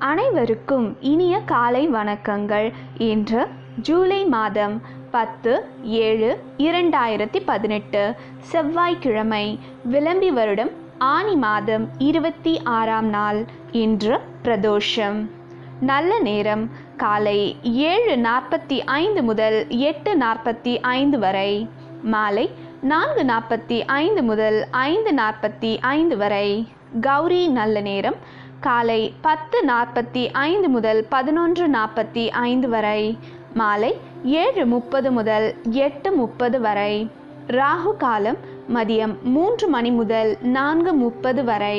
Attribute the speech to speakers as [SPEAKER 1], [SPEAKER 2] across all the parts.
[SPEAKER 1] அனைவருக்கும் இனிய காலை வணக்கங்கள். இன்று ஜூலை மாதம் 10/7/2018 செவ்வாய்க்கிழமை, விளம்பி வருடம் ஆனி மாதம் 26ஆம் நாள். இன்று பிரதோஷம். நல்ல நேரம் காலை 7:45 முதல் 8:45 வரை, மாலை 4:45 முதல் 5:45 வரை. கௌரி நல்ல நேரம் காலை 10:45 முதல் 11:45 வரை, மாலை 7:30 முதல் 8:30 வரை. ராகு காலம் மதியம் 3 மணி முதல் 4:30 வரை.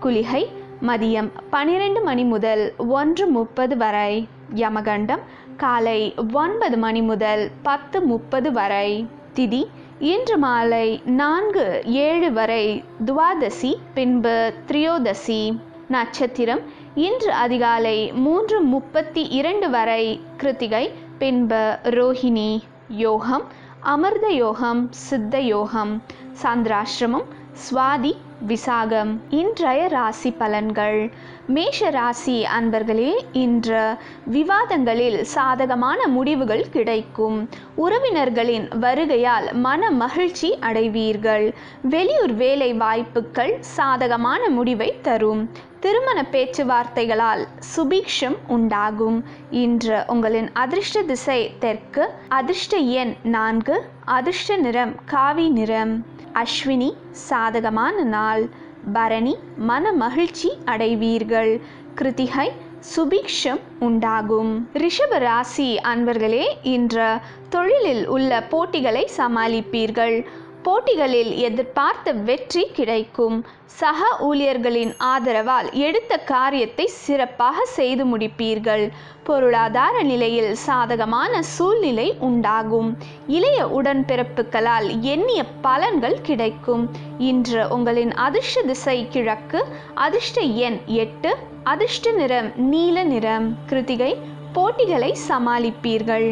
[SPEAKER 1] குளிகை மதியம் 12 மணி முதல் 1:30 வரை. யமகண்டம் காலை 9 மணி முதல் 10:30 வரை. திதி இன்று மாலை 4:07 வரை துவாதசி, பின்பு திரியோதசி. நட்சத்திரம் இன்று அதிகாலை 3:32 வரை கிருத்திகை, பின்பு ரோஹிணி. யோகம் அமிர்த யோகம், சித்த யோகம். சந்திராஷ்டிரமம் சுவாதி, விசாகம். இன்றைய ராசி பலன்கள். மேஷ ராசி அன்பர்களே, இன்று விவாதங்களில் சாதகமான முடிவுகள் கிடைக்கும். உறவினர்களின் வருகையால் மன மகிழ்ச்சி அடைவீர்கள். வெளியூர் வேலை வாய்ப்புகள் சாதகமான முடிவை தரும். திருமண பேச்சுவார்த்தைகளால் சுபீக்ஷம் உண்டாகும். இன்று உங்களின் அதிர்ஷ்ட திசை தெற்கு. அதிர்ஷ்ட எண் 4. அதிர்ஷ்ட நிறம் காவி நிறம். அஸ்வினி சாதகமான நாள். பரணி மன மகிழ்ச்சி அடைவீர்கள். கிருத்திகை சுபீக்ஷம் உண்டாகும். ரிஷப ராசி அன்பர்களே, இன்று தொழிலில் உள்ள போட்டிகளை சமாளிப்பீர்கள். போட்டிகளில் எதிர்பார்த்த வெற்றி கிடைக்கும். சக ஊழியர்களின் ஆதரவால் எடுத்த காரியத்தை சிறப்பாக செய்து முடிப்பீர்கள். பொருளாதார நிலையில் சாதகமான சூழ்நிலை உண்டாகும். இளைய உடன்பிறப்புகளால் எண்ணிய பலன்கள் கிடைக்கும். இன்று உங்களின் அதிர்ஷ்ட திசை கிழக்கு. அதிர்ஷ்ட எண் 8. அதிர்ஷ்ட நிறம் நீல நிறம். கிருத்திகை போட்டிகளை சமாளிப்பீர்கள்.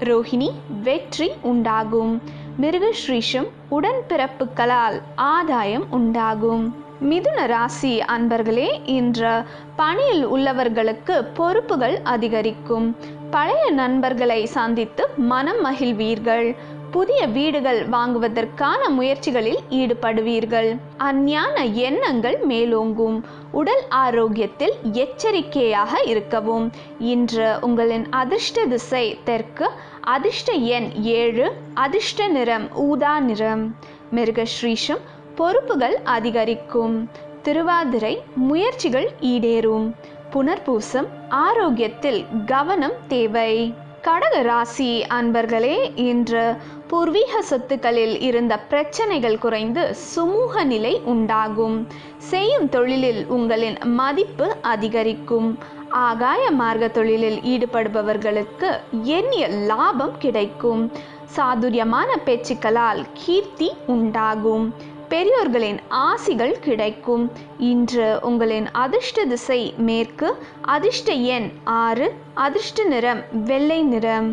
[SPEAKER 1] ரோஹிணி வெற்றி உண்டாகும். மிருகஸ்ரீஷம் உடன்பிறப்புகளால் ஆதாயம் உண்டாகும். மிதுன ராசி அன்பர்களே, இன்று பணியில் உள்ளவர்களுக்கு பொறுப்புகள் அதிகரிக்கும். பழைய நண்பர்களை சந்தித்து மனம் மகிழ்வீர்கள். புதிய வீடுகள் வாங்குவதற்கான முயற்சிகளில் ஈடுபடுவீர்கள். அஞ்ஞான எண்ணங்கள் மேலோங்கும். உடல் ஆரோக்கியத்தில் எச்சரிக்கையாக இருக்கவும். இன்று உங்களின் அதிர்ஷ்ட திசை தெற்கு. அதிர்ஷ்ட எண் 7. அதிர்ஷ்ட நிறம் ஊதா நிறம். மிருகஸ்ரீஷம் பொறுப்புகள் அதிகரிக்கும். திருவாதிரை முயற்சிகள் ஈடேறும். புனர்பூசம் ஆரோக்கியத்தில் கவனம் தேவை. கடக ராசி அன்பர்களே, இன்று பூர்வீக சொத்துக்களில் இருந்த பிரச்சனைகள் குறைந்து சுமூக நிலை உண்டாகும். செய்யும் தொழிலில் உங்களின் மதிப்பு அதிகரிக்கும். ஆகாய மார்க்க தொழிலில் ஈடுபடுபவர்களுக்கு எண்ணிய லாபம் கிடைக்கும். சாதுரியமான பேச்சுக்களால் கீர்த்தி உண்டாகும். பெரியோர்களின் ஆசிகள் கிடைக்கும். இன்று உங்களின் அதிர்ஷ்ட திசை மேற்கு. அதிர்ஷ்ட எண் 6. அதிர்ஷ்ட நிறம் வெள்ளை நிறம்.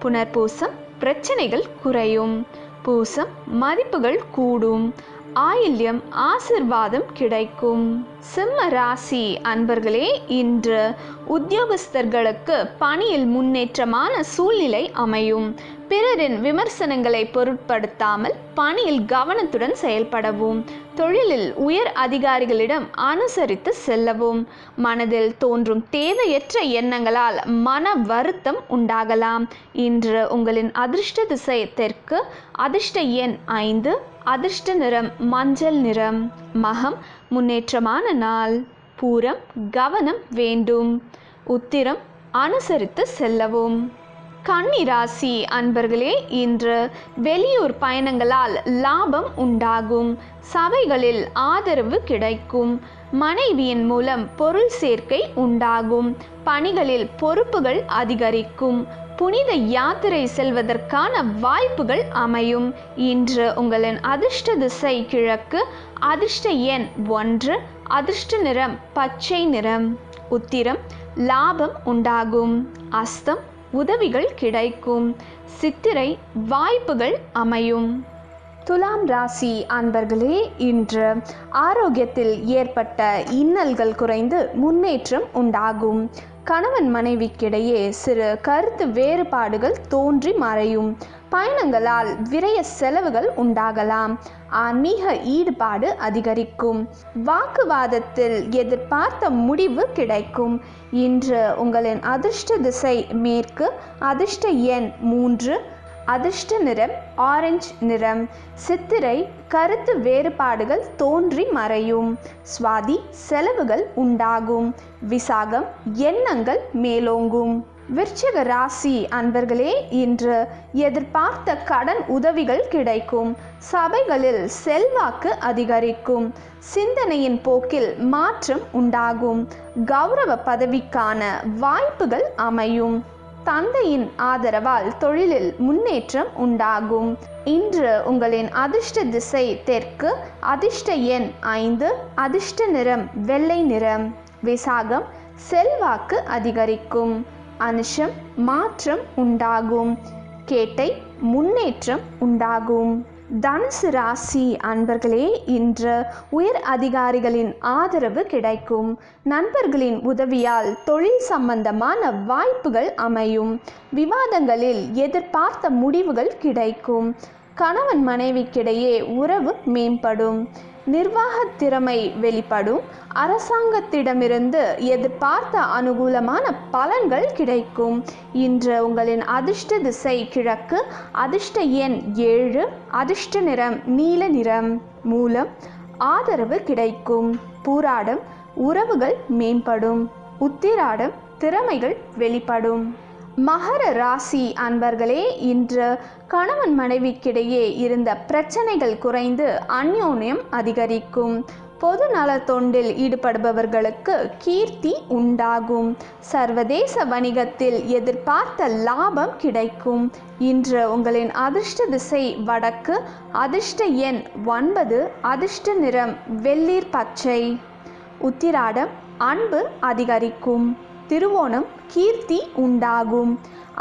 [SPEAKER 1] புனர்பூசம் பிரச்சனைகள் குறையும். பூசம் மதிப்புகள் கூடும். ஆயில்யம் ஆசிர்வாதம் கிடைக்கும். சிம்ம ராசி அன்பர்களே, இன்று உத்தியோகஸ்தர்களுக்கு பணியில் முன்னேற்றமான சூழ்நிலை அமையும். பிறரின் விமர்சனங்களை பொருட்படுத்தாமல் பணியில் கவனத்துடன் செயல்படவும். தொழிலில் உயர் அதிகாரிகளிடம் அனுசரித்து செல்லவும். மனதில் தோன்றும் தேவையற்ற எண்ணங்களால் மன வருத்தம் உண்டாகலாம். இன்று உங்களின் அதிர்ஷ்ட திசை தெற்கு. அதிர்ஷ்ட எண் 5. அதிர்ஷ்ட நிறம் மஞ்சள் நிறம். மகம் முன்னேற்றமான நாள். பூரம் கவனம் வேண்டும். உத்திரம் அனுசரித்து செல்லவும். கன்னி ராசி அன்பர்களே, இன்று வெளியூர் பயணங்களால் லாபம் உண்டாகும். சபைகளில் ஆதரவு கிடைக்கும். மனைவியின் மூலம் பொருள் சேர்க்கை உண்டாகும். பணிகளில் பொறுப்புகள் அதிகரிக்கும். புனித யாத்திரை செல்வதற்கான வாய்ப்புகள் அமையும். இன்று உங்களின் அதிர்ஷ்ட திசை கிழக்கு. அதிர்ஷ்ட எண் 1. அதிர்ஷ்ட நிறம் பச்சை நிறம். உத்திரம் லாபம் உண்டாகும். அஸ்தம் உதவிகள் கிடைக்கும். சித்திரை வாய்ப்புகள் அமையும். துலாம் ராசி அன்பர்களே, இன்று ஆரோக்கியத்தில் ஏற்பட்ட இன்னல்கள் குறைந்து முன்னேற்றம் உண்டாகும். கணவன் மனைவிக்கிடையே சிறு கருத்து வேறுபாடுகள் தோன்றி மறையும். பயணங்களால் விரய செலவுகள் உண்டாகலாம். ஆன்மீக ஈடுபாடு அதிகரிக்கும். வாக்குவாதத்தில் எதிர்பார்த்த முடிவு கிடைக்கும். இன்று உங்களின் அதிர்ஷ்ட திசை மேற்கு. அதிர்ஷ்ட எண் 3. அதிர்ஷ்ட நிறம் ஆரஞ்சு நிறம். சித்திரை கருத்து வேறுபாடுகள் தோன்றி மறையும். சுவாதி செலவுகள் உண்டாகும். விசாகம் எண்ணங்கள் மேலோங்கும். விருச்சிக ராசி அன்பர்களே, இன்று எதிர்பார்த்த கடன் உதவிகள் கிடைக்கும். சபைகளில் செல்வாக்கு அதிகரிக்கும். சிந்தனையின் போக்கில் மாற்றம் உண்டாகும். கௌரவ பதவிக்கான வாய்ப்புகள் அமையும். தந்தையின் ஆதரவால் தொழிலில் முன்னேற்றம் உண்டாகும். இன்று உங்களின் அதிர்ஷ்ட திசை தெற்கு. அதிர்ஷ்ட எண் 5. அதிர்ஷ்ட நிறம் வெள்ளை நிறம். விசாகம் செல்வாக்கு அதிகரிக்கும். அனுஷம் மாற்றம் உண்டாகும். கேட்டை முன்னேற்றம் உண்டாகும். தனுசு ராசி அன்பர்களே, இன்று உயர் அதிகாரிகளின் ஆதரவு கிடைக்கும். நண்பர்களின் உதவியால் தொழில் சம்பந்தமான வாய்ப்புகள் அமையும். விவாதங்களில் எதிர்பார்த்த முடிவுகள் கிடைக்கும். கணவன் மனைவிக்கிடையே உறவு மேம்படும். நிர்வாக திறமை வெளிப்படும். அரசாங்கத்திடமிருந்து எதிர்பார்த்த அனுகூலமான பலன்கள் கிடைக்கும். இன்று உங்களின் அதிர்ஷ்ட திசை கிழக்கு. அதிர்ஷ்ட எண் 7. அதிர்ஷ்ட நிறம் நீல நிறம். மூலம் ஆதரவு கிடைக்கும். பூராடம் உறவுகள் மேம்படும். உத்திராடம் திறமைகள் வெளிப்படும். மகர ராசி அன்பர்களே, இன்று கணவன் மனைவிக்கிடையே இருந்த பிரச்சனைகள் குறைந்து அந்யோன்யம் அதிகரிக்கும். பொது நல தொண்டில் ஈடுபடுபவர்களுக்கு கீர்த்தி உண்டாகும். சர்வதேச வணிகத்தில் எதிர்பார்த்த லாபம் கிடைக்கும். இன்று உங்களின் அதிர்ஷ்ட திசை வடக்கு. அதிர்ஷ்ட எண் 9. அதிர்ஷ்ட நிறம் வெள்ளீர் பச்சை. உத்திராடம் அன்பு அதிகரிக்கும். திருவோணம் கீர்த்தி உண்டாகும்.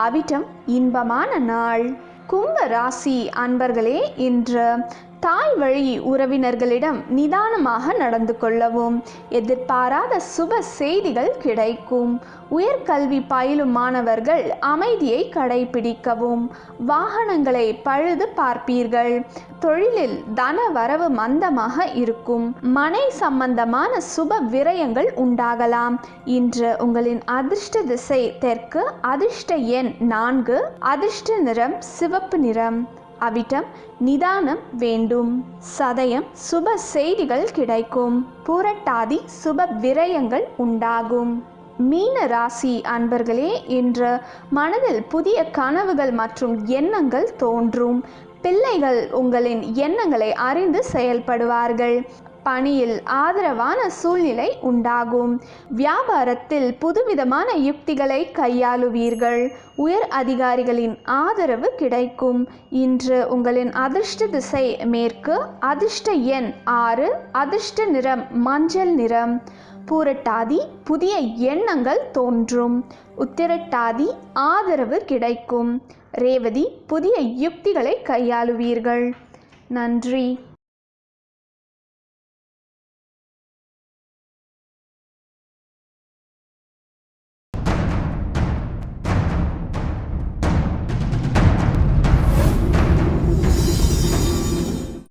[SPEAKER 1] அவிட்டம் இன்பமான நாள். கும்ப ராசி அன்பர்களே, இன்று தாய் வழி உறவினர்களிடம் நிதானமாக நடந்து கொள்ளவும். எதிர்பாராத சுப செய்திகள் கிடைக்கும். உயர்கல்வி பயிலும் மாணவர்கள் அமைதியை கடைபிடிக்கவும். வாகனங்களை பழுது பார்ப்பீர்கள். தொழிலில் தன வரவு மந்தமாக இருக்கும். மனை சம்பந்தமான சுப விரயங்கள் உண்டாகலாம். இன்று உங்களின் அதிர்ஷ்ட திசை தெற்கு. அதிர்ஷ்ட எண் 4. அதிர்ஷ்ட நிறம் சிவப்பு நிறம். அவிட்டம் நிதானம் வேண்டும். சதயம் சுப செய்திகள் கிடைக்கும். பூரட்டாதி சுப விரயங்கள் உண்டாகும். மீன ராசி அன்பர்களே, இன்று மனதில் புதிய கனவுகள் மற்றும் எண்ணங்கள் தோன்றும். பிள்ளைகள் உங்களின் எண்ணங்களை அறிந்து செயல்படுவார்கள். பணியில் ஆதரவான சூழ்நிலை உண்டாகும். வியாபாரத்தில் புதுவிதமான யுக்திகளை கையாளுவீர்கள். உயர் அதிகாரிகளின் ஆதரவு கிடைக்கும். இன்று உங்களின் அதிர்ஷ்ட திசை மேற்கு. அதிர்ஷ்ட எண் 6. அதிர்ஷ்ட நிறம் மஞ்சள் நிறம். பூரட்டாதி புதிய எண்ணங்கள் தோன்றும். உத்திரட்டாதி ஆதரவு கிடைக்கும். ரேவதி புதிய யுக்திகளை கையாளுவீர்கள். நன்றி.